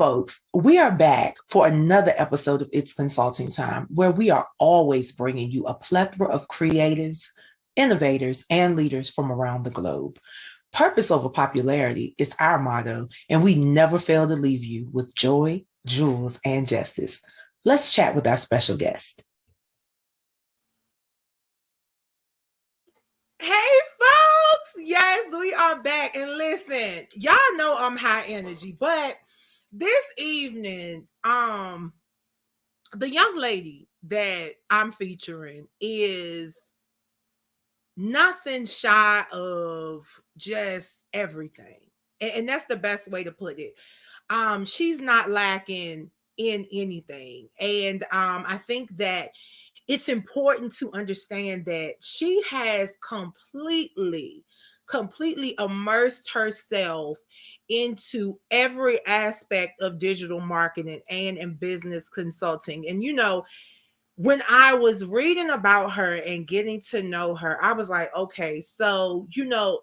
folks, we are back for another episode of It's Consulting Time, where we are always bringing you a plethora of creatives, innovators, and leaders from around the globe. Purpose over popularity is our motto, and we never fail to leave you with joy, jewels, and justice. Let's chat with our special guest. Hey folks, yes, we are back. And listen, y'all know I'm high energy, but this evening, the young lady that I'm featuring is nothing shy of just everything. And that's the best way to put it. She's not lacking in anything. And I think that it's important to understand that she has completely immersed herself into every aspect of digital marketing and in business consulting. And when I was reading about her and getting to know her, I was like, okay, so,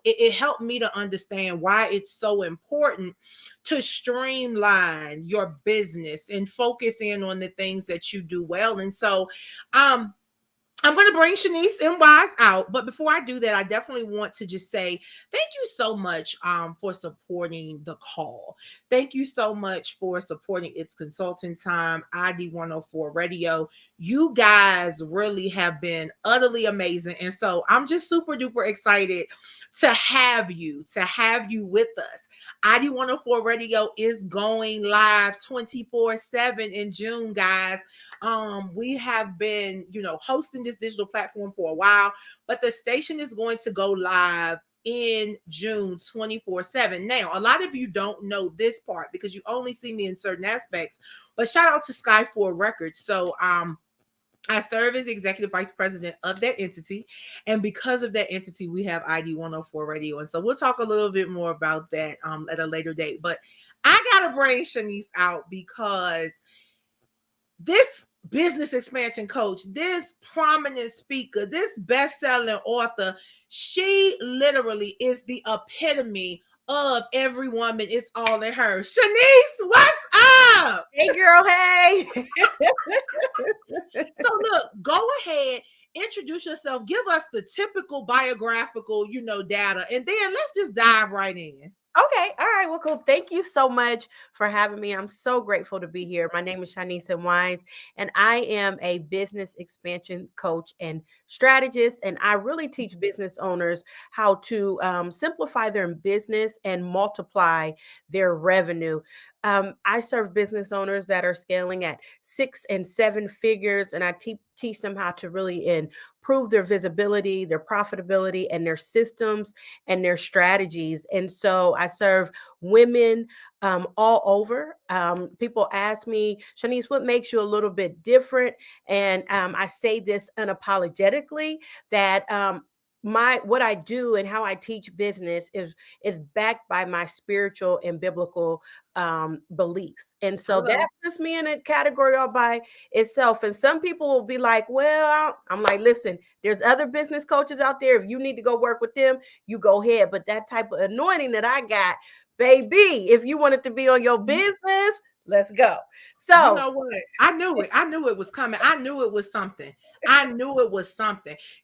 it helped me to understand why it's so important to streamline your business and focus in on the things that you do well. And so, I'm going to bring Shaniece M out, but before I do that, I definitely want to just say thank you so much for supporting the call. Thank you so much for supporting It's Consulting Time, ID 104 Radio. You guys really have been utterly amazing, and so I'm just super duper excited to have you with us. ID 104 Radio is going live 24/7 in June, guys. We have been, hosting this digital platform for a while, but the station is going to go live in June 24/7. Now, a lot of you don't know this part because you only see me in certain aspects, but shout out to Sky4 Records. So, I serve as executive vice president of that entity. And because of that entity, we have ID 104 Radio. And so we'll talk a little bit more about that at a later date. But I got to bring Shaniece out because this business expansion coach, this prominent speaker, this best-selling author, she literally is the epitome of every woman. It's all in her. Shaniece, what's up? Hey, girl. Hey. So look, go ahead, introduce yourself, give us the typical biographical, data, and then let's just dive right in. Okay. All right. Well, cool. Thank you so much for having me. I'm so grateful to be here. My name is Shaniece M, and I am a business expansion coach and strategist. And I really teach business owners how to simplify their business and multiply their revenue. I serve business owners that are scaling at 6 and 7 figures, and I teach them how to really improve their visibility, their profitability, and their systems and their strategies. And so I serve women all over. People ask me, Shaniece, what makes you a little bit different? And I say this unapologetically that what I do and how I teach business is backed by my spiritual and biblical beliefs. And so that puts me in a category all by itself. And some people will be like, well, I'm like, listen, there's other business coaches out there. If you need to go work with them, you go ahead. But that type of anointing that I got, baby, if you want it to be on your business, let's go. So you know what? I knew it was coming. I knew it was something.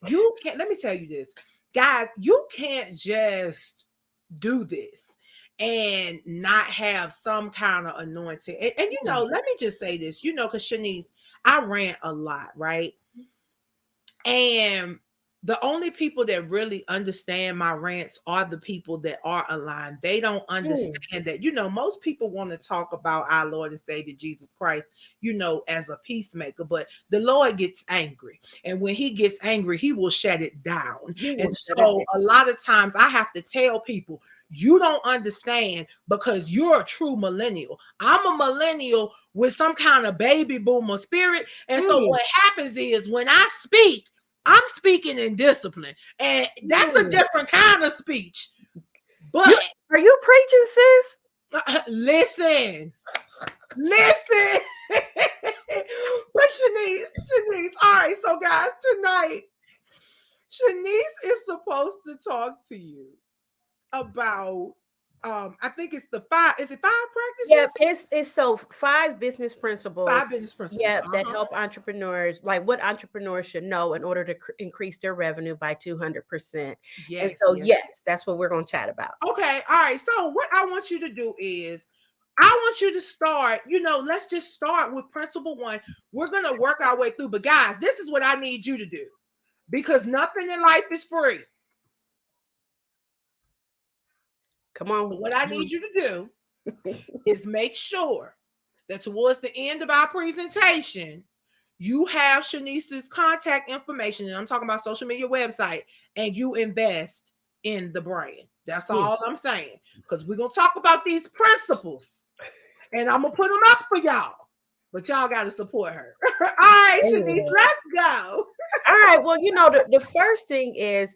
You can't, let me tell you this, guys, you can't just do this and not have some kind of anointing. And let me just say this, because Shaniece, I rant a lot, right? And the only people that really understand my rants are the people that are aligned. They don't understand that, most people want to talk about our Lord and Savior Jesus Christ, as a peacemaker, but the Lord gets angry. And when he gets angry, he will shut it down. And so a lot of times I have to tell people, you don't understand because you're a true millennial. I'm a millennial with some kind of baby boomer spirit. And so what happens is when I speak, I'm speaking in discipline, and that's a different kind of speech. But are you preaching, sis? Listen. But Shaniece, all right, so guys, tonight, Shaniece is supposed to talk to you about I think it's the five. Is it five Yeah, practices? it's so 5 business principles. Five business principles. Yeah, that help entrepreneurs, like what entrepreneurs should know in order to increase their revenue by 200%. And Yes, so, yes. yes, that's what we're going to chat about. Okay, all right. So what I want you to do is I want you to start, let's just start with principle one. We're gonna work our way through. But guys, this is what I need you to do because nothing in life is free. Come on. So what I need you to do is make sure that towards the end of our presentation, you have Shanice's contact information, and I'm talking about social media website, and you invest in the brand. That's all I'm saying. Because we're gonna talk about these principles, and I'm gonna put them up for y'all. But y'all gotta support her. All right, Shanice, let's go. All right. Well, the first thing is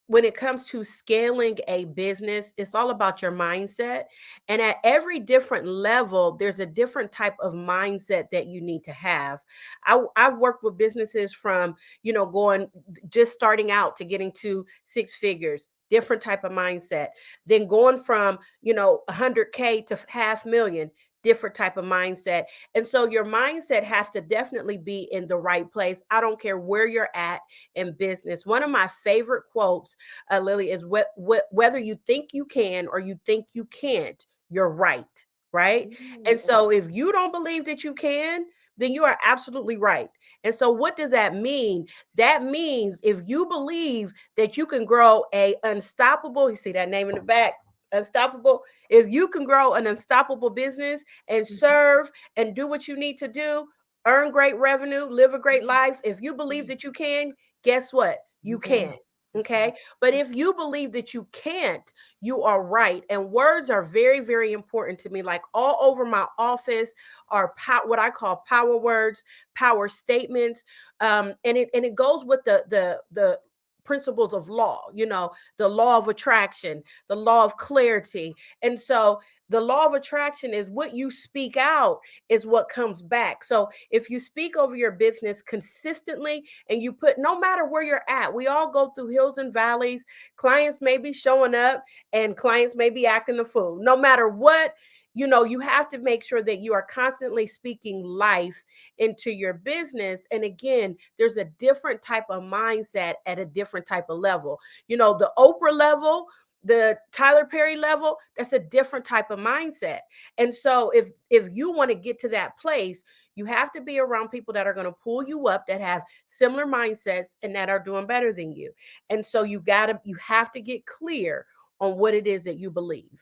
when it comes to scaling a business, it's all about your mindset. And at every different level, there's a different type of mindset that you need to have. I've worked with businesses from, going just starting out to getting to 6 figures, different type of mindset. Then going from, 100K to 500,000, different type of mindset. And so your mindset has to definitely be in the right place. I don't care where you're at in business. One of my favorite quotes, Lily, is whether you think you can or you think you can't, you're right. Right. And so if you don't believe that you can, then you are absolutely right. And so what does that mean? That means if you believe that you can grow a unstoppable, you see that name in the back, unstoppable. If you can grow an unstoppable business and serve and do what you need to do, earn great revenue, live a great life. If you believe that you can, guess what? You can. Okay. But if you believe that you can't, you are right. And words are very, very important to me. Like all over my office are what I call power words, power statements. And it goes with the principles of law, the law of attraction, the law of clarity. And so the law of attraction is what you speak out is what comes back. So if you speak over your business consistently and you put, no matter where you're at, we all go through hills and valleys. Clients may be showing up and clients may be acting the fool. No matter what, you have to make sure that you are constantly speaking life into your business. And again, there's a different type of mindset at a different type of level. The Oprah level, the Tyler Perry level, that's a different type of mindset. And so if you want to get to that place, you have to be around people that are going to pull you up, that have similar mindsets and that are doing better than you. And so you have to get clear on what it is that you believe.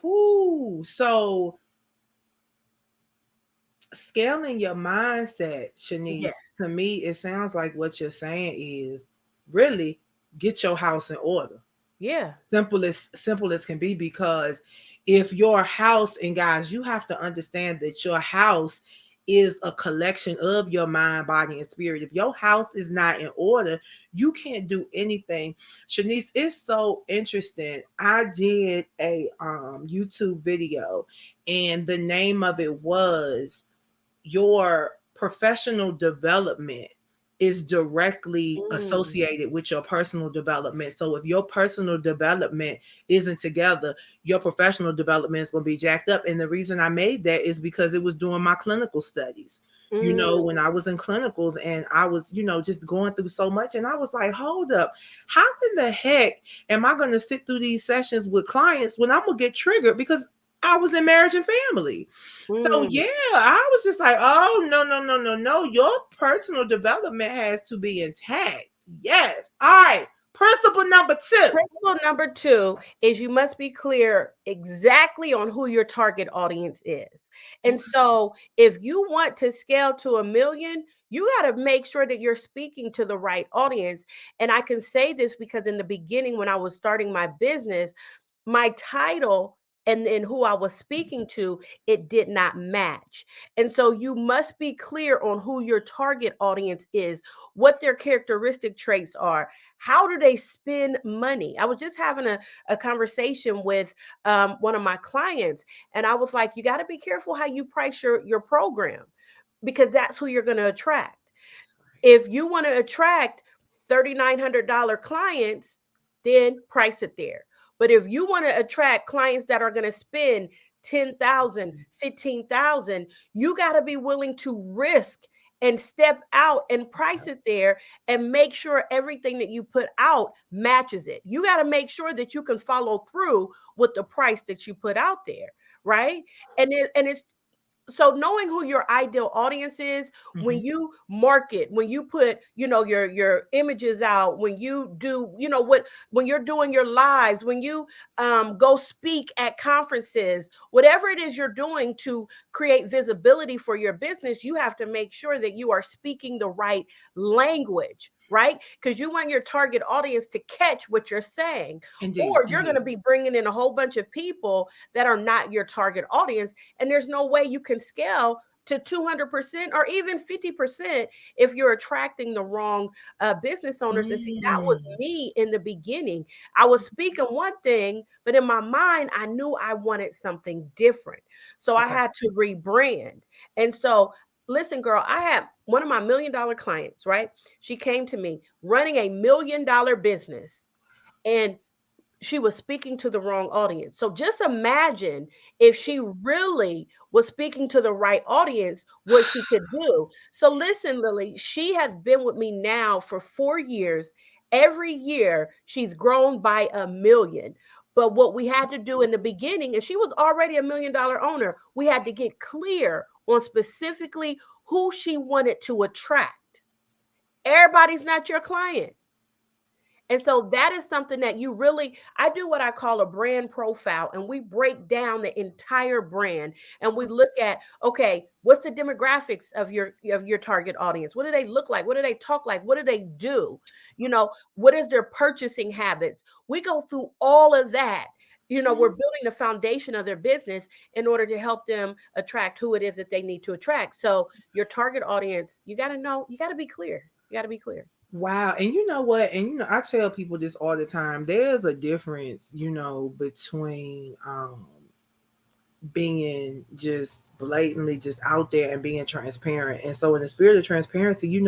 Ooh, so scaling your mindset, Shanice, Yes. to me, it sounds like what you're saying is really get your house in order. Yeah. Simple as can be, because if your house, and guys, you have to understand that your house is a collection of your mind, body, and spirit. If your house is not in order, you can't do anything. Shanice, it's so interesting. I did a YouTube video, and the name of it was Your Professional Development is directly associated with your personal development. So if your personal development isn't together, your professional development is going to be jacked up. And the reason I made that is because it was during my clinical studies. When I was in clinicals and I was, just going through so much, and I was like, hold up, how in the heck am I going to sit through these sessions with clients when I'm going to get triggered because I was in marriage and family. So yeah, I was just like, oh no. Your personal development has to be intact. Yes. All right. Principle number 2. Principle number 2 is you must be clear exactly on who your target audience is. And so if you want to scale to 1 million, you got to make sure that you're speaking to the right audience. And I can say this because in the beginning, when I was starting my business, my title and who I was speaking to, it did not match. And so you must be clear on who your target audience is, what their characteristic traits are, how do they spend money. I was just having a conversation with one of my clients, and I was like, you got to be careful how you price your program, because that's who you're going to attract. If you want to attract $3,900 clients, then price it there. But if you want to attract clients that are going to spend 10,000, 15,000, you got to be willing to risk and step out and price it there and make sure everything that you put out matches it. You got to make sure that you can follow through with the price that you put out there, right? And it's so knowing who your ideal audience is, when you market, when you put, your images out, when you do, when you're doing your lives, when you go speak at conferences, whatever it is you're doing to create visibility for your business, you have to make sure that you are speaking the right language, right? Because you want your target audience to catch what you're saying. Indeed. Or you're going to be bringing in a whole bunch of people that are not your target audience. And there's no way you can scale to 200% or even 50% if you're attracting the wrong business owners. And see, that was me in the beginning. I was speaking one thing, but in my mind, I knew I wanted something different. So I had to rebrand. And so listen, girl, I had one of my $1 million clients, right? She came to me running a $1 million business, and she was speaking to the wrong audience. So just imagine if she really was speaking to the right audience, what she could do. So listen, Lily, she has been with me now for 4 years. Every year she's grown by $1 million. But what we had to do in the beginning, and she was already $1 million owner, we had to get clear on specifically who she wanted to attract. Everybody's not your client. And so that is something that I do what I call a brand profile, and we break down the entire brand, and we look at, okay, what's the demographics of your target audience? What do they look like? What do they talk like? What do they do? What is their purchasing habits? We go through all of that. We're building the foundation of their business in order to help them attract who it is that they need to attract. So your target audience, you got to know, you got to be clear. You got to be clear. Wow. And you know what? And I tell people this all the time. There's a difference, between being just blatantly just out there and being transparent. And so in the spirit of transparency,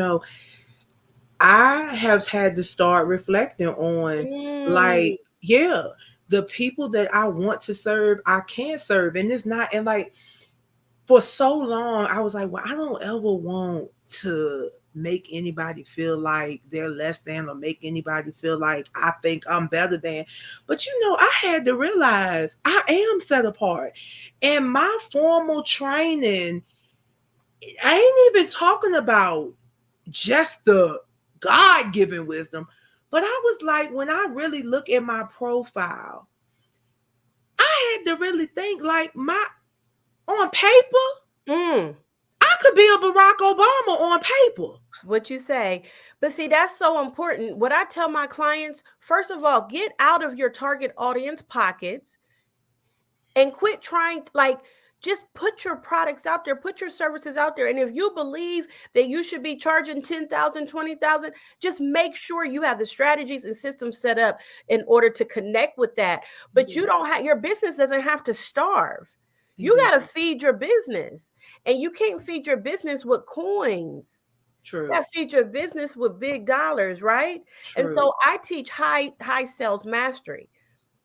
I have had to start reflecting on the people that I want to serve, I can't serve. And it's not, and like for so long, I was like, well, I don't ever want to make anybody feel like they're less than or make anybody feel like I think I'm better than. But I had to realize I am set apart. And my formal training, I ain't even talking about just the God-given wisdom, but I was like, when I really look at my profile, I had to really think like on paper, I could be a Barack Obama on paper. What you say. But see, that's so important. What I tell my clients, first of all, get out of your target audience pockets and quit trying, just put your products out there, put your services out there. And if you believe that you should be charging 10,000, 20,000, just make sure you have the strategies and systems set up in order to connect with that. But your business doesn't have to starve. You got to feed your business, and you can't feed your business with coins. True. You got to feed your business with big dollars, right? True. And so I teach high sales mastery.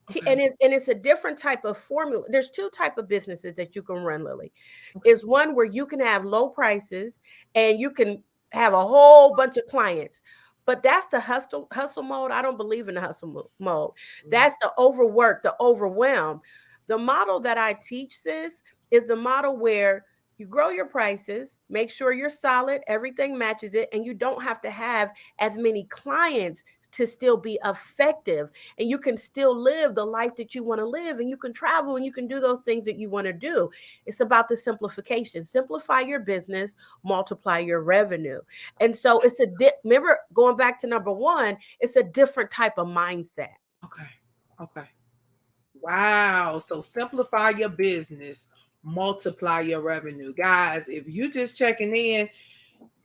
Okay. And it's a different type of formula. There's 2 types of businesses that you can run, Lily. Okay. Is one where you can have low prices and you can have a whole bunch of clients. But that's the hustle mode. I don't believe in the hustle mode. That's the overwork, the overwhelm. The model that I teach is the model where you grow your prices, make sure you're solid, everything matches it, and you don't have to have as many clients to still be effective. And you can still live the life that you want to live, and you can travel and you can do those things that you want to do. It's about the simplification. Simplify your business, multiply your revenue. And so it's remember, going back to number 1, it's a different type of mindset. Okay. Wow. So simplify your business, multiply your revenue. Guys, if you just checking in,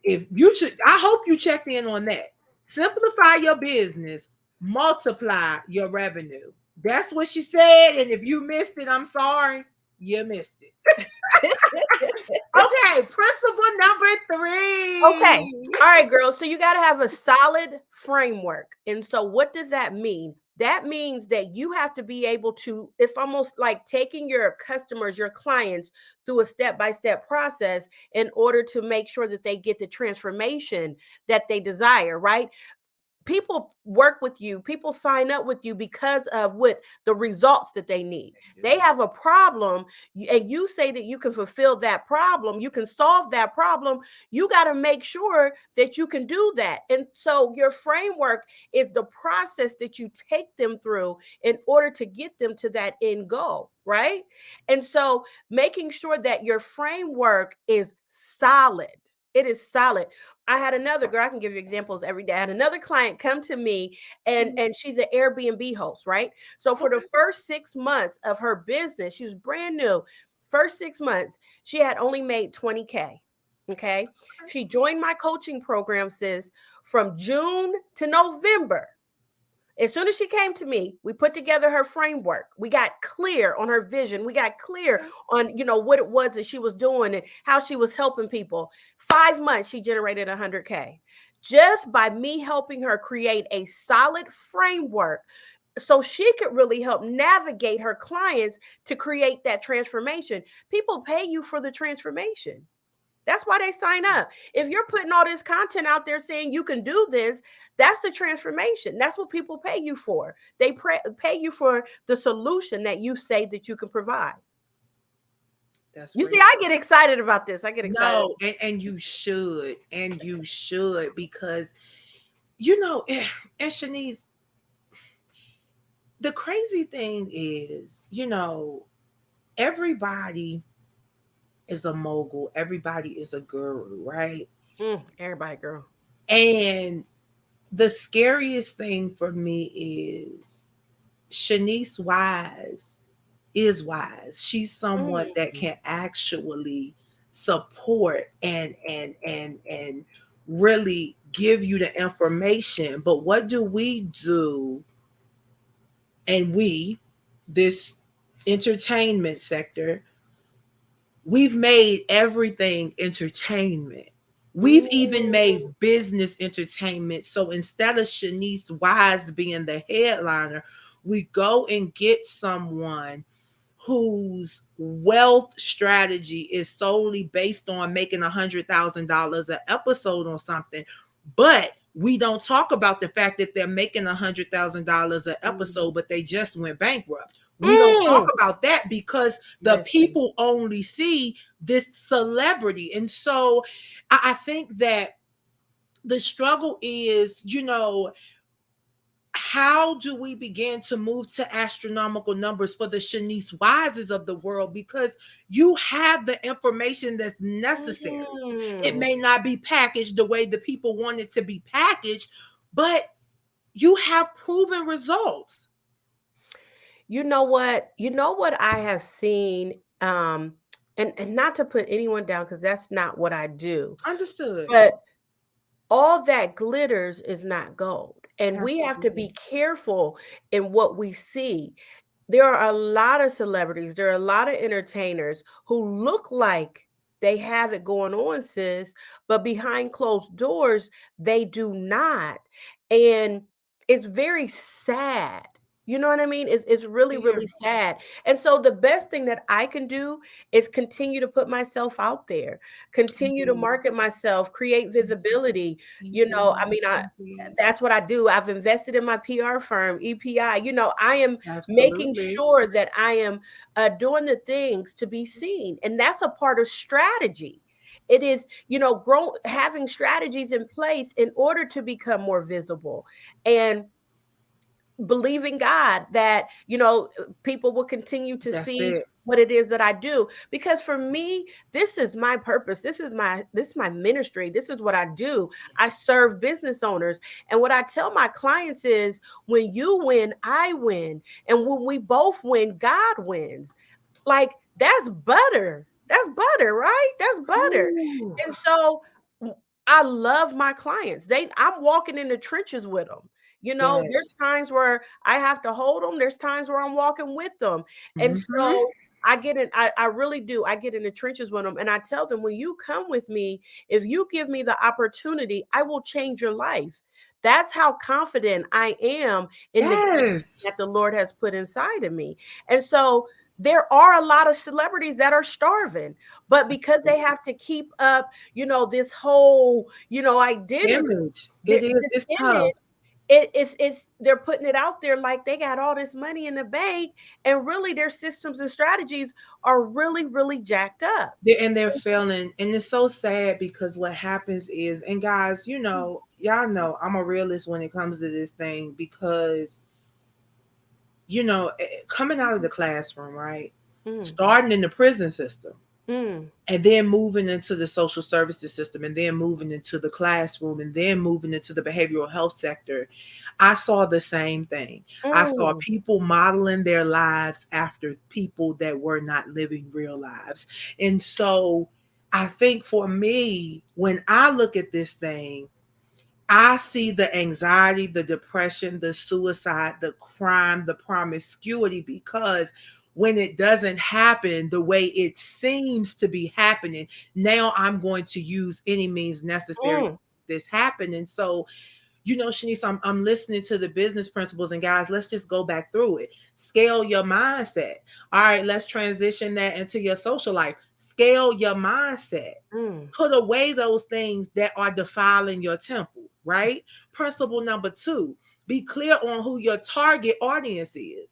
I hope you checked in on that. Simplify your business, multiply your revenue. That's what she said. And if you missed it, I'm sorry. You missed it. Okay, principle number 3. Okay. All right, girls. So you got to have a solid framework. And so what does that mean? that means that you have to be able to, it's almost like taking your customers, your clients through a step-by-step process in order to make sure that they get the transformation that they desire, right? People work with you, people sign up with you because of what the results that they need. They have a problem, and you say that you can fulfill that problem, you can solve that problem. You got to make sure that you can do that. And so your framework is the process that you take them through in order to get them to that end goal, right? And so making sure that your framework is solid. It is solid. I had another girl, I can give you examples every day. I had another client come to me, and she's an Airbnb host, right? So for the first 6 months of her business, she was brand new. First 6 months, she had only made 20K. Okay. She joined my coaching program, sis, from June to November. As soon as she came to me, we put together her framework. We got clear on her vision. We got clear on, what it was that she was doing and how she was helping people. 5 months, she generated 100K just by me helping her create a solid framework so she could really help navigate her clients to create that transformation. People pay you for the transformation. That's why they sign up. If you're putting all this content out there saying you can do this, that's the transformation. That's what people pay you for. They pay you for the solution that you say that you can provide. You see, I get excited about this. I get excited. No, and you should. And you should, because, and Shaniece, the crazy thing is, everybody is a mogul. Everybody is a guru, right? Everybody, girl. And the scariest thing for me is Shaniece is wise. She's someone that can actually support and really give you the information. But what do we do? And this entertainment sector, we've made everything entertainment. We've even made business entertainment. So instead of Shaniece Wise being the headliner, we go and get someone whose wealth strategy is solely based on making $100,000 an episode on something. But we don't talk about the fact that they're making $100,000 an episode, but they just went bankrupt. We don't talk about that because the people only see this celebrity. And so I think that the struggle is, how do we begin to move to astronomical numbers for the Shaniece Wises of the world? Because you have the information that's necessary. It may not be packaged the way the people want it to be packaged, but you have proven results. You know what I have seen, and not to put anyone down, because that's not what I do. Understood. But all that glitters is not gold. And we have to be careful in what we see. There are a lot of celebrities, there are a lot of entertainers who look like they have it going on, sis, but behind closed doors, they do not. And it's very sad. You know what I mean? It's really, really sad. And so the best thing that I can do is continue to put myself out there, continue to market myself, create visibility. That's what I do. I've invested in my PR firm, EPI. I am making sure that I am doing the things to be seen. And that's a part of strategy. It is, having strategies in place in order to become more visible, and believing God that, people will continue to see what it is that I do. Because for me, this is my purpose. This is my ministry. This is what I do. I serve business owners. And what I tell my clients is, when you win, I win. And when we both win, God wins. Like, that's butter. That's butter, right? That's butter. Ooh. And so I love my clients. I'm walking in the trenches with them. There's times where I have to hold them. There's times where I'm walking with them. And so I get it. I really do. I get in the trenches with them. And I tell them, when you come with me, if you give me the opportunity, I will change your life. That's how confident I am in the gift Yes. that the Lord has put inside of me. And so there are a lot of celebrities that are starving, but because they have to keep up, this whole, identity, Image. It this is. It's tough. image, it's they're putting it out there like they got all this money in the bank, and really their systems and strategies are really, really jacked up. And they're failing. And it's so sad because what happens is, and guys, y'all know I'm a realist when it comes to this thing because, coming out of the classroom, right? Mm, Starting in the prison system mm, and then moving into the social services system and then moving into the classroom and then moving into the behavioral health sector, I saw the same thing. I saw mm, people modeling their lives after people that were not living real lives. And so I think for me, when I look at this thing, I see the anxiety, the depression, the suicide, the crime, the promiscuity, because when it doesn't happen the way it seems to be happening, now I'm going to use any means necessary to mm, make this happen. And so, Shanice, I'm listening to the business principles, and guys, let's just go back through it. Scale your mindset. All right, let's transition that into your social life. Scale your mindset. mm, Put away those things that are defiling your temple, right? Principle number 2, be clear on who your target audience is.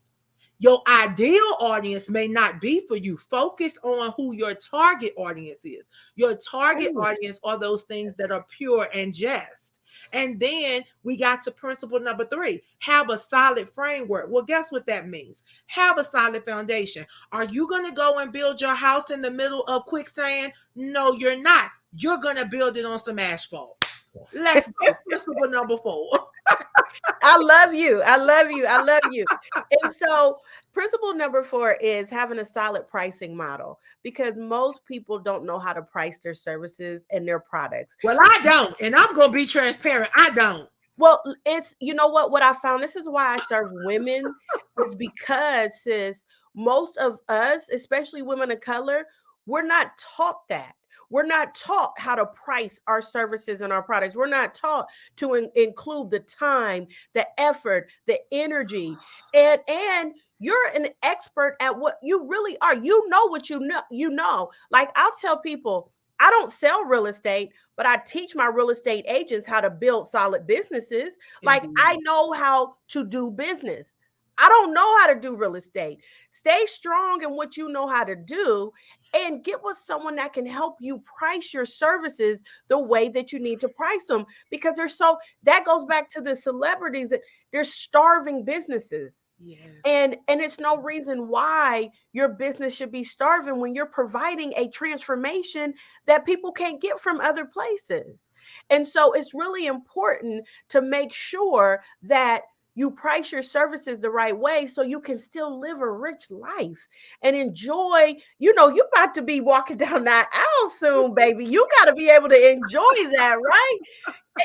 Your ideal audience may not be for you. Focus on who your target audience is. Your target mm. audience are those things that are pure and just. And then we got to principle number 3, have a solid framework. Well, guess what that means? Have a solid foundation. Are you going to go and build your house in the middle of quicksand? No, you're not. You're going to build it on some asphalt. Let's go. Principle number 4. I love you. I love you. I love you. And so, principle number 4 is having a solid pricing model, because most people don't know how to price their services and their products. Well, I don't. And I'm going to be transparent. I don't. Well, it's, what I found, this is why I serve women, is because, sis, most of us, especially women of color, we're not taught that. We're not taught how to price our services and our products. We're not taught to include the time, the effort, the energy, and you're an expert at what you really are. You know what you know. Like, I'll tell people, I don't sell real estate, but I teach my real estate agents how to build solid businesses. Like, I Indeed. know how to do business. I don't know how to do real estate. Stay strong in what you know how to do, and get with someone that can help you price your services the way that you need to price them, because that goes back to the celebrities that they're starving businesses. Yes. And it's no reason why your business should be starving when you're providing a transformation that people can't get from other places. And so it's really important to make sure that you price your services the right way so you can still live a rich life and enjoy. You're about to be walking down that aisle soon, baby. You got to be able to enjoy that, right?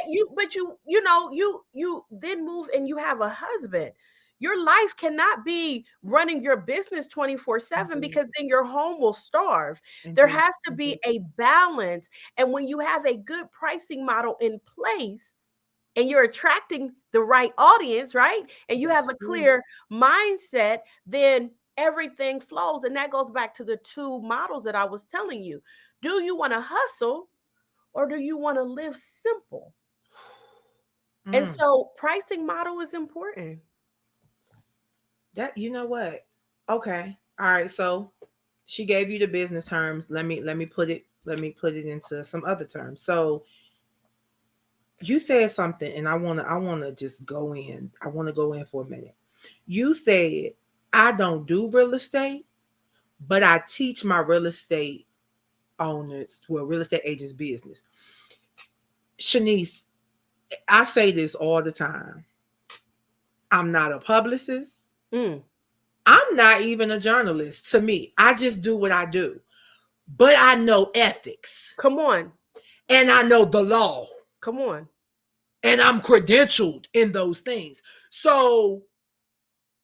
You then move and you have a husband. Your life cannot be running your business 24/7, Indeed. because then your home will starve. There Indeed. has to be Indeed. a balance. And when you have a good pricing model in place and you're attracting the right audience, right? And you have That's a true. clear mindset, then everything flows. And that goes back to the 2 models that I was telling you. Do you want to hustle, or do you want to live simple? And Mm. so pricing model is important. That, you know what? Okay. All right. So she gave you the business terms. Let me put it into some other terms. So you said something, and I wanna just go in. I want to go in for a minute. You said, I don't do real estate, but I teach my real estate owners, well, real estate agents business. Shanice, I say this all the time. I'm not a publicist. Mm, I'm not even a journalist. To me, I just do what I do. But I know ethics come on. and I know the law Come on. and I'm credentialed in those things. So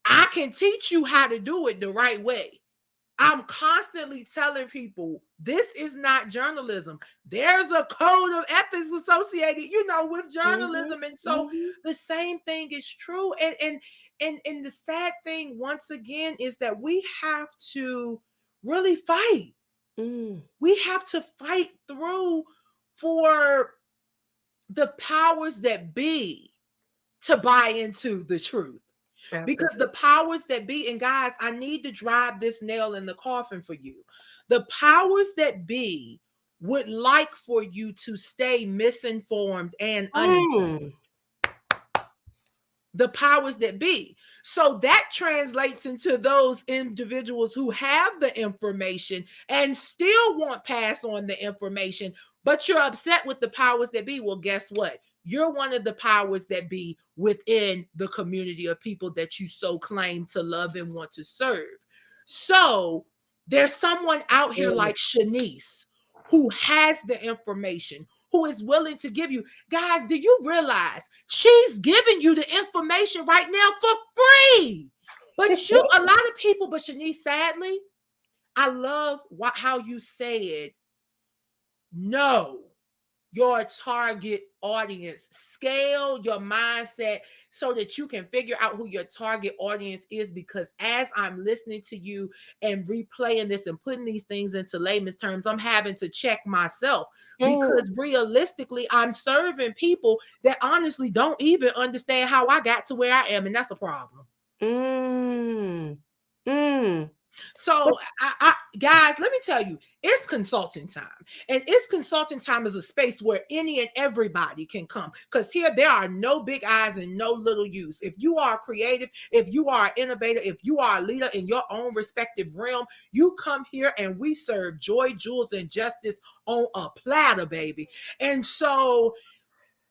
I can teach you how to do it the right way. I'm constantly telling people this is not journalism. There's a code of ethics associated, with journalism. And so the same thing is true. And the sad thing, once again, is that we have to really fight. We have to fight through for the powers that be to buy into the truth. Absolutely. Because the powers that be, and guys, I need to drive this nail in the coffin for you. The powers that be would like for you to stay misinformed and uninformed. The powers that be. So that translates into those individuals who have the information and still won't pass on the information, but you're upset with the powers that be. Well, guess what? You're one of the powers that be within the community of people that you so claim to love and want to serve. So there's someone out here like Shaniece who has the information, who is willing to give you. Guys, do you realize she's giving you the information right now for free? But a lot of people, but Shaniece, sadly, I love how you said, no. Your target audience. Scale your mindset so that you can figure out who your target audience is, because as I'm listening to you and replaying this and putting these things into layman's terms, I'm having to check myself, because realistically, I'm serving people that honestly don't even understand how I got to where I am, and that's a problem. So, guys, let me tell you, it's consulting time. And it's consulting time is a space where any and everybody can come, because here there are no big I's and no little U's. If you are creative, if you are an innovator, if you are a leader in your own respective realm, you come here and we serve joy, jewels, and justice on a platter, baby. And so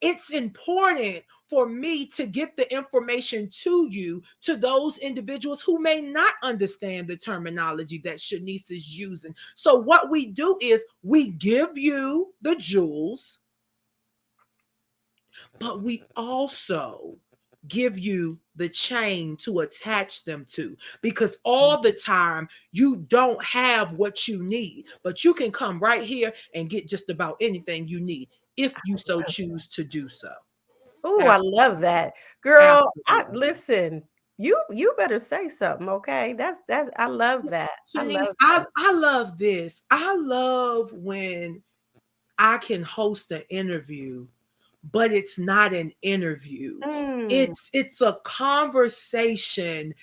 it's important for me to get the information to you, to those individuals who may not understand the terminology that Shaniece is using. So what we do is we give you the jewels, but we also give you the chain to attach them to, because all the time you don't have what you need, but you can come right here and get just about anything you need if you so choose to do so. Oh, I love that, girl. Listen, you better say something, okay? That's I love that. Shaniece, I love this. I love when I can host an interview, but it's not an interview. It's a conversation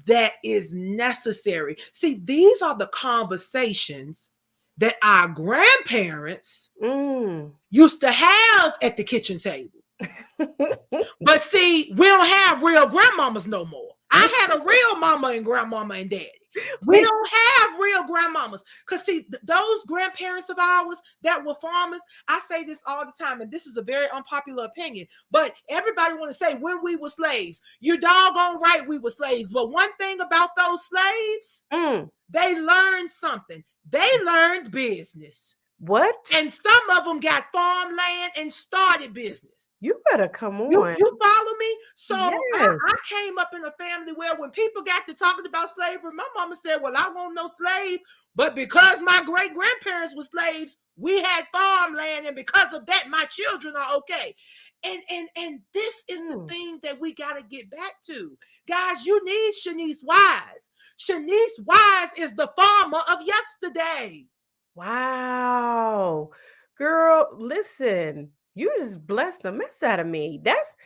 that is necessary. See, these are the conversations that our grandparents used to have at the kitchen table. But see, we don't have real grandmamas no more. I had a real mama and grandmama and daddy. We don't have real grandmamas. Because see, those grandparents of ours that were farmers, I say this all the time, and this is a very unpopular opinion, but everybody want to say when we were slaves, you're doggone right we were slaves. But one thing about those slaves, they learned something. They learned business. What? And some of them got farmland and started business. You better come on. You follow me? So yes. I came up in a family where when people got to talking about slavery, my mama said, well, I want no slave. But because my great-grandparents were slaves, we had farmland. And because of that, my children are okay. And this is the thing that we got to get back to. Guys, you need Shaniece Wise. Shaniece Wise is the farmer of yesterday. Wow. Girl, listen. You just blessed the mess out of me. That's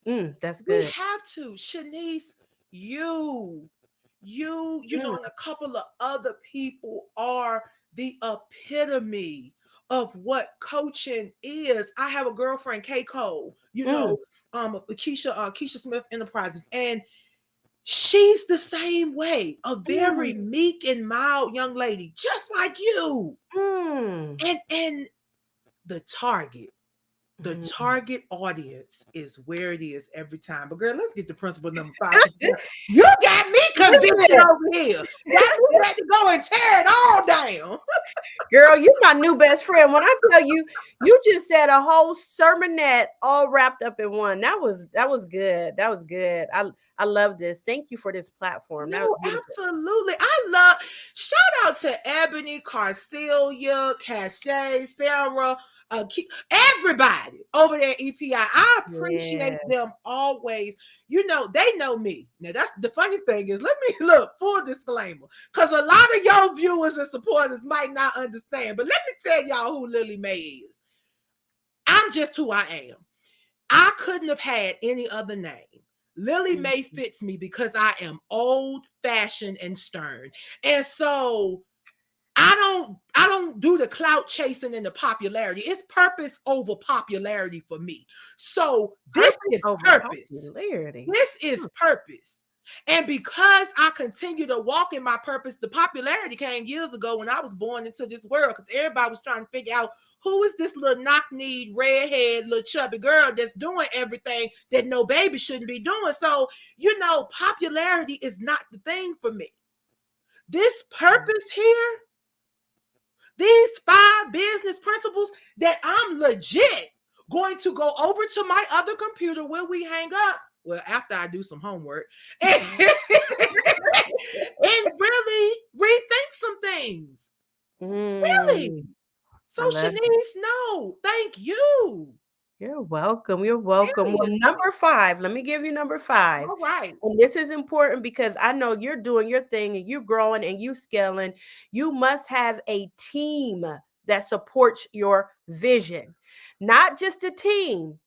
good. We have to. Shaniece, you know, and a couple of other people are the epitome of what coaching is. I have a girlfriend, K. Cole, Keisha Smith Enterprises, and she's the same way, a very meek and mild young lady, just like you. And the target The Mhm. target audience is where it is every time. But girl, let's get to principle number 5. You got me convicted Listen. over here. Got me ready to go and tear it all down. Girl, you my new best friend. When I tell you, you just said a whole sermonette all wrapped up in one. That was good. That was good. I love this. Thank you for this platform. That was No, beautiful. absolutely. I love, shout out to Ebony, Carcelia, Cachet, Sarah, everybody over there at EPI. I appreciate Yeah. them always. You know, they know me. Now, that's the funny thing is, let me look, full disclaimer, because a lot of your viewers and supporters might not understand. But let me tell y'all who Lily Mae is. I'm just who I am. I couldn't have had any other name. Lily Mae fits me because I am old fashioned and stern. And so I don't do the clout chasing and the popularity. It's purpose over popularity for me. So this is purpose. Popularity. This is purpose. And because I continue to walk in my purpose, the popularity came years ago when I was born into this world, because everybody was trying to figure out who is this little knock-kneed, redhead, little chubby girl that's doing everything that no baby shouldn't be doing. So, you know, popularity is not the thing for me. This purpose here, these 5 business principles that I'm legit going to go over to my other computer when we hang up. Well, after I do some homework and, and really rethink some things. Really. So, Shaniece, no, thank you. You're welcome. You're welcome. Well, Seriously. number 5, let me give you number 5. All right. And this is important because I know you're doing your thing and you growing and you scaling. You must have a team that supports your vision. Not just a team,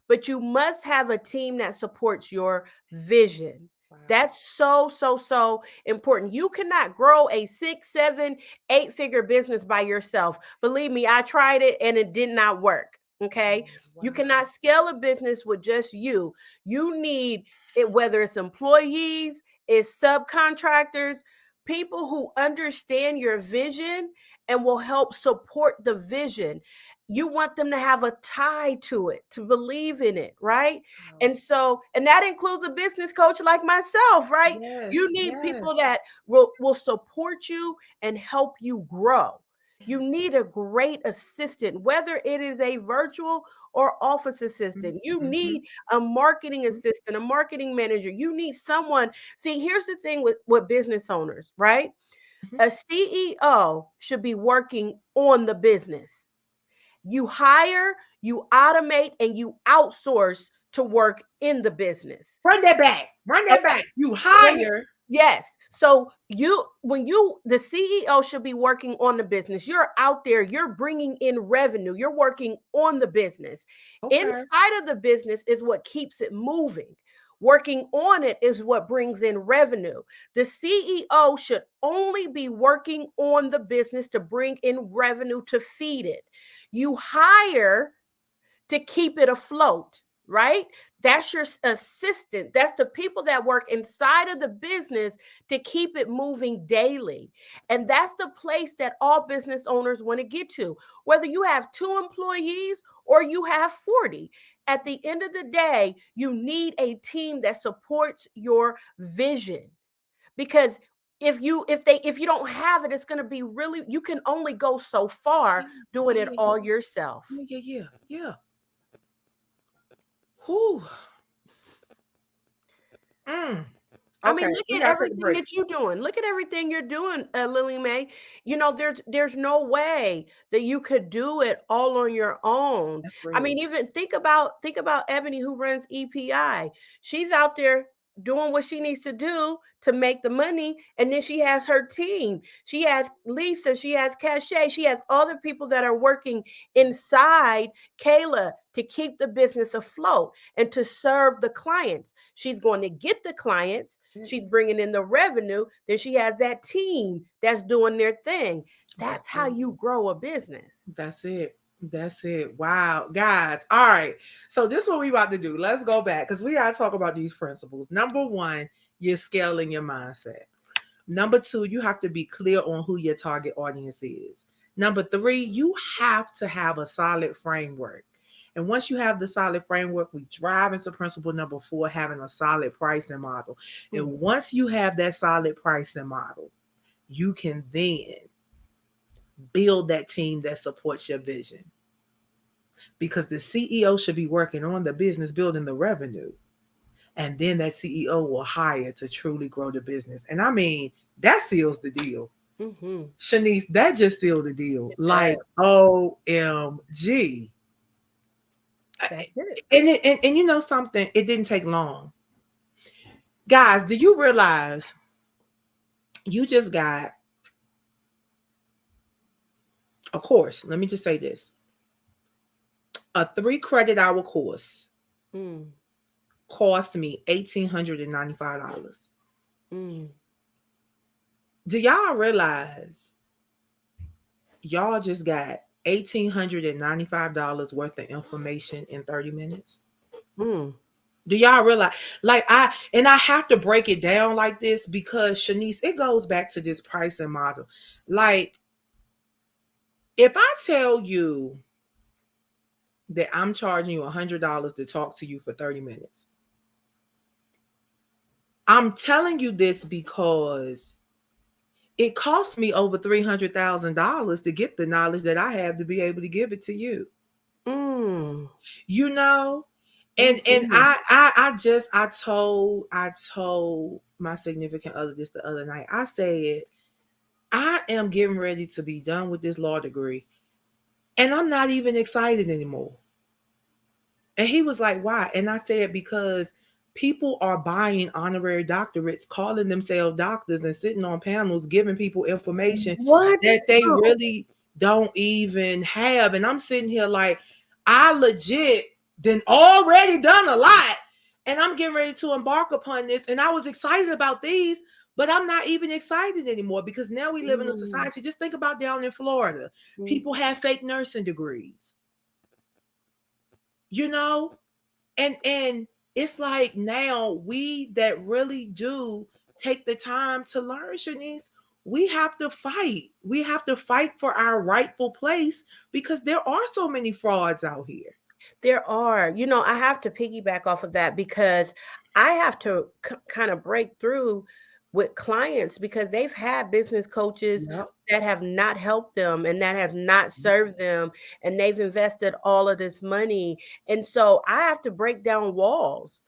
but you must have a team that supports your vision. Wow. That's so important. You cannot grow a 6, 7, 8-figure business by yourself. Believe me, I tried it and it did not work. Okay. Wow. You cannot scale a business with just you. You need it, whether it's employees, it's subcontractors, people who understand your vision and will help support the vision. You want them to have a tie to it, to believe in it, right? And so, and that includes a business coach like myself, right? Yes, You need people that will support you and help you grow. You need a great assistant, whether it is a virtual or office assistant. You need a marketing assistant, a marketing manager. You need someone. See, here's the thing with business owners, right? A CEO should be working on the business. You hire, you automate, and you outsource to work in the business. Run that back. Run that back. You hire. Yes. So the CEO should be working on the business. You're out there, you're bringing in revenue, you're working on the business. Inside of the business is what keeps it moving. Working on it is what brings in revenue. The CEO should only be working on the business to bring in revenue to feed it. You hire to keep it afloat, right? That's your assistant. That's the people that work inside of the business to keep it moving daily. And that's the place that all business owners want to get to. Whether you have 2 employees or you have 40, at the end of the day, you need a team that supports your vision. Because if you don't have it, it's going to be really, you can only go so far doing it all yourself. Yeah. Whew. I mean, look at everything that you're doing. Look at everything you're doing, Lily Mae. You know, there's no way that you could do it all on your own. I mean, even think about Ebony, who runs EPI. She's out there doing what she needs to do to make the money, and then she has her team. She has Lisa, she has Cachet, she has other people that are working inside Kayla to keep the business afloat and to serve the clients. She's going to get the clients, she's bringing in the revenue, then she has that team that's doing their thing. That's how you grow a business. That's it. That's it. Wow. Guys. All right. So this is what we about to do. Let's go back because we got to talk about these principles. Number 1, you're scaling your mindset. Number 2, you have to be clear on who your target audience is. Number 3, you have to have a solid framework. And once you have the solid framework, we drive into principle number 4, having a solid pricing model. And once you have that solid pricing model, you can then build that team that supports your vision. Because the CEO should be working on the business, building the revenue. And then that CEO will hire to truly grow the business. And I mean, that seals the deal. Shaniece, that just sealed the deal. Like, OMG. That's it. And you know something? It didn't take long. Guys, do you realize you just got a course? Let me just say this. A 3-credit hour course cost me $1,895. Do y'all realize y'all just got $1,895 worth of information in 30 minutes? Do y'all realize? Like, I have to break it down like this because, Shaniece, it goes back to this pricing model. Like, if I tell you that I'm charging you $100 to talk to you for 30 minutes, I'm telling you this because it cost me over $300,000 to get the knowledge that I have to be able to give it to you. You know? And I told my significant other this the other night. I said, I am getting ready to be done with this law degree, and I'm not even excited anymore. And he was like, why? And I said, because people are buying honorary doctorates, calling themselves doctors, and sitting on panels giving people information that they really don't even have. And I'm sitting here like, I legit done already done a lot, and I'm getting ready to embark upon this. And I was excited about these, but I'm not even excited anymore because now we live in a society. Just think about down in Florida. People have fake nursing degrees. You know? And it's like now we that really do take the time to learn, Shaniece, we have to fight. We have to fight for our rightful place because there are so many frauds out here. There are. You know, I have to piggyback off of that because I have to kind of break through with clients because they've had business coaches that have not helped them and that have not served them, and they've invested all of this money. And so I have to break down walls.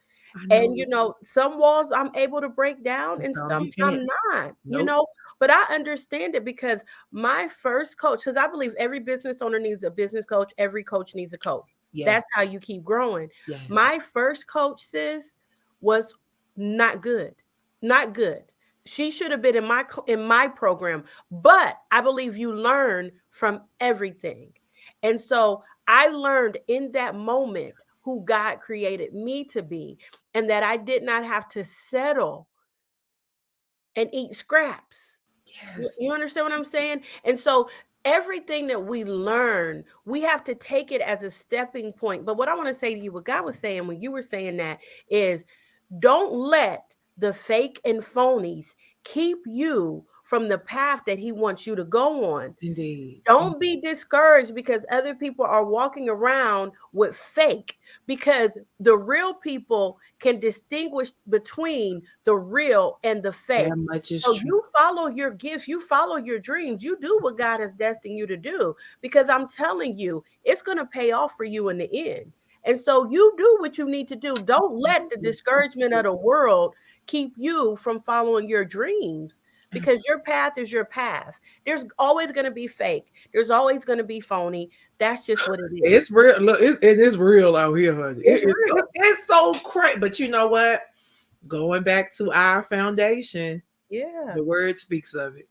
And you know, some walls I'm able to break down and some I'm not, you know, but I understand it because my first coach, because I believe every business owner needs a business coach, every coach needs a coach. That's how you keep growing. My first coach, sis, was not good. Not good. She should have been in my program, but I believe you learn from everything. And so I learned in that moment who God created me to be, and that I did not have to settle and eat scraps. You understand what I'm saying? And so everything that we learn, we have to take it as a stepping point. But what I want to say to you, what God was saying when you were saying that is, don't let the fake and phonies keep you from the path that he wants you to go on. Indeed. Don't be discouraged because other people are walking around with fake, because the real people can distinguish between the real and the fake. So you follow your gifts, you follow your dreams, you do what God has destined you to do, because I'm telling you, it's going to pay off for you in the end. And so you do what you need to do. Don't let the discouragement of the world keep you from following your dreams, because your path is your path. There's always going to be fake. There's always going to be phony. That's just what it is. It's real. Look, it is real out here, honey. It's so crazy. But you know what? Going back to our foundation, the word speaks of it.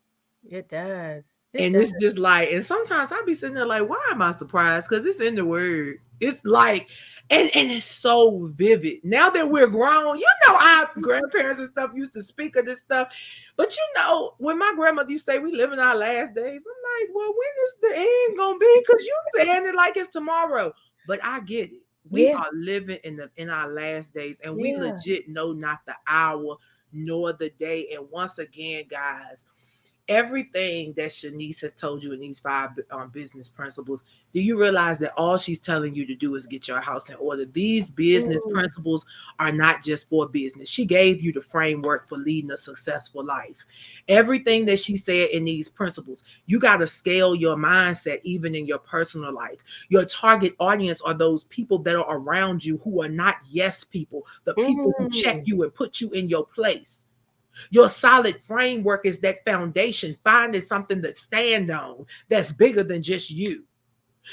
It does. It's just like, and sometimes I be sitting there like, why am I surprised? Because it's in the word. It's like, and it's so vivid. Now that we're grown, you know, our grandparents and stuff used to speak of this stuff. But you know, when my grandmother used to say we live in our last days, I'm like, well, when is the end gonna be? Because you saying it like it's tomorrow. But I get it. We are living in our last days, and we legit know not the hour nor the day. And once again, guys, everything that Shaniece has told you in these 5 business principles, do you realize that all she's telling you to do is get your house in order? These business principles are not just for business. She gave you the framework for leading a successful life. Everything that she said in these principles, you got to scale your mindset even in your personal life. Your target audience are those people that are around you who are not yes people, the people who check you and put you in your place. Your solid framework is that foundation, finding something to stand on that's bigger than just you.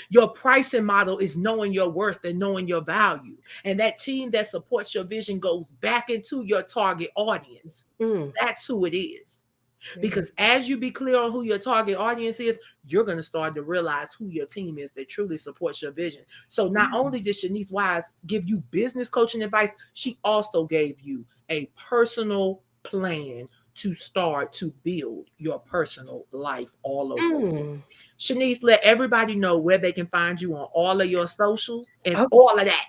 Your pricing model is knowing your worth and knowing your value. And that team that supports your vision goes back into your target audience. That's who it is. Because as you be clear on who your target audience is, you're going to start to realize who your team is that truly supports your vision. So not only did Shaniece Wise give you business coaching advice, she also gave you a personal plan to start to build your personal life all over. Shaniece, let everybody know where they can find you on all of your socials and all of that.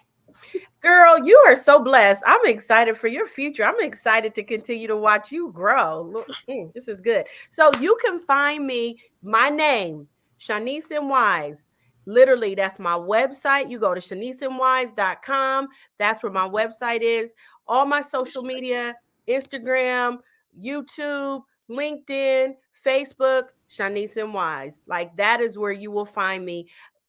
Girl, you are so blessed. I'm excited for your future. I'm excited to continue to watch you grow. Look, this is good. So you can find me, my name, Shaniece M Wise. Literally, that's my website. You go to shaniecemwise.com. That's where my website is. All my social media, Instagram, YouTube, LinkedIn, Facebook, Shaniece M Wise. Like that is where you will find me.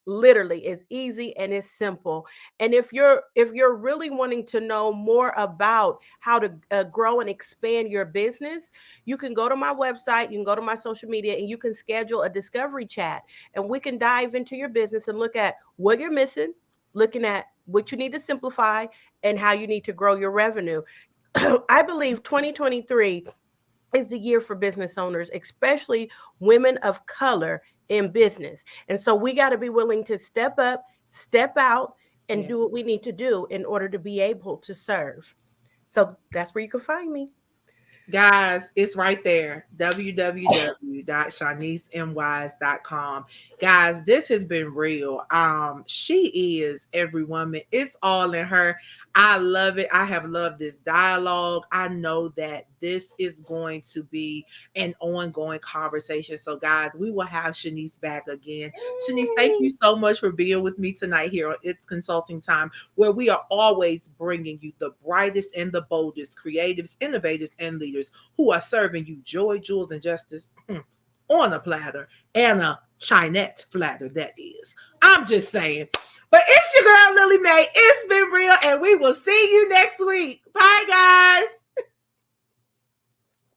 Literally, it's easy and it's simple. And if you're really wanting to know more about how to grow and expand your business, you can go to my website, you can go to my social media, and you can schedule a discovery chat, and we can dive into your business and look at what you're missing, looking at what you need to simplify, and how you need to grow your revenue. I believe 2023 is the year for business owners, especially women of color in business. And so we got to be willing to step up, step out, and do what we need to do in order to be able to serve. So that's where you can find me. Guys, it's right there. www.shaniecemwise.com. Guys, this has been real. She is every woman. It's all in her. I love it. I have loved this dialogue. I know that this is going to be an ongoing conversation. So, guys, we will have Shaniece back again. Shaniece, thank you so much for being with me tonight here on It's Consulting Time, where we are always bringing you the brightest and the boldest creatives, innovators, and leaders who are serving you joy, jewels, and justice on a platter, and a chinette platter, that is. I'm just saying. But it's your girl, Lily Mae. It's been real, and we will see you next week. Bye, guys.